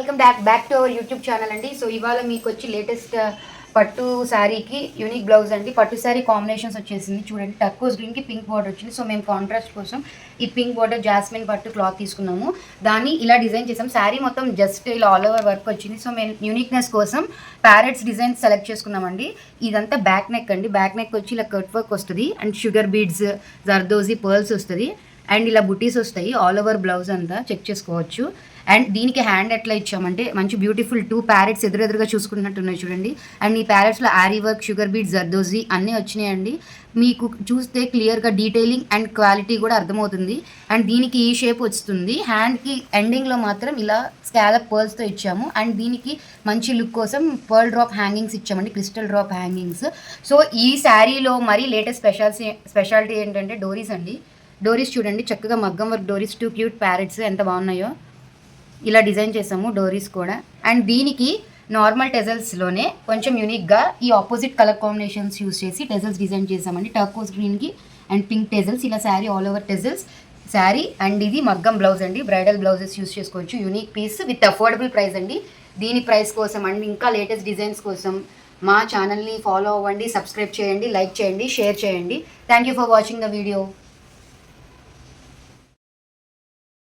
Welcome back to our YouTube channel అండి. So ఇవాళ మీకు వచ్చి లేటెస్ట్ పట్టు శారీకి యూనిక్ బ్లౌజ్ అండి. పట్టు శారీ కాంబినేషన్స్ వచ్చేసింది చూడండి. టర్కోస్ గ్రీన్కి పింక్ బార్డర్ వచ్చింది. సో మేము కాంట్రాస్ట్ కోసం ఈ పింక్ బార్డర్ జాస్మిన్ పట్టు క్లాత్ తీసుకున్నాము. దాన్ని ఇలా డిజైన్ చేసాం. శారీ మొత్తం జస్ట్ ఇలా ఆల్ ఓవర్ వర్క్ వచ్చింది. సో మేము యూనిక్నెస్ కోసం ప్యారెట్స్ డిజైన్ సెలెక్ట్ చేసుకున్నామండి. ఇదంతా బ్యాక్ నెక్ అండి. బ్యాక్ నెక్ వచ్చి ఇలా కట్ వర్క్ వస్తుంది and sugar beads zardozi pearls వస్తుంది అండ్ ఇలా బుటీస్ వస్తాయి. ఆల్ ఓవర్ బ్లౌజ్ అంతా చెక్ చేసుకోవచ్చు. అండ్ దీనికి హ్యాండ్ ఎట్లా ఇచ్చామంటే మంచి బ్యూటిఫుల్ 2 ప్యారెట్స్ ఎదురెదురుగా చూసుకున్నట్టున్నాయి చూడండి. అండ్ ఈ ప్యారెట్స్లో aari work, sugar beads, zardozi అన్నీ వచ్చినాయండి. మీకు చూస్తే క్లియర్గా డీటెయిలింగ్ అండ్ క్వాలిటీ కూడా అర్థమవుతుంది. అండ్ దీనికి ఈ షేప్ వస్తుంది. హ్యాండ్కి ఎండింగ్లో మాత్రం ఇలా స్కాలప్ పర్ల్స్తో ఇచ్చాము. అండ్ దీనికి మంచి లుక్ కోసం పర్ల్ డ్రాప్ హ్యాంగింగ్స్ ఇచ్చామండి, క్రిస్టల్ డ్రాప్ హ్యాంగింగ్స్. సో ఈ శారీలో మరీ లేటెస్ట్ స్పెషాలిటీ ఏంటంటే డోరీస్ అండి. డోరీస్ చూడండి, చక్కగా మగ్గం వర్క్ డోరీస్, 2 క్యూట్ ప్యారెట్స్ ఎంత బాగున్నాయో. ఇలా డిజైన్ చేసాము డోరీస్ కూడా. అండ్ దీనికి నార్మల్ టెజల్స్లోనే కొంచెం యూనిక్గా ఈ ఆపోజిట్ కలర్ కాంబినేషన్స్ యూస్ చేసి టెజల్స్ డిజైన్ చేసామండి. టర్కోస్ గ్రీన్కి అండ్ పింక్ టెజల్స్, ఇలా sari all over tassels sari. And ఇది మగ్గం బ్లౌజ్ అండి. బ్రైడల్ బ్లౌజెస్ యూస్ చేసుకోవచ్చు. Unique piece with affordable price అండి. దీని ప్రైస్ కోసం అండ్ ఇంకా లేటెస్ట్ డిజైన్స్ కోసం మా ఛానల్ని ఫాలో అవ్వండి, సబ్స్క్రైబ్ చేయండి, లైక్ చేయండి, షేర్ చేయండి. Thank you for watching the video.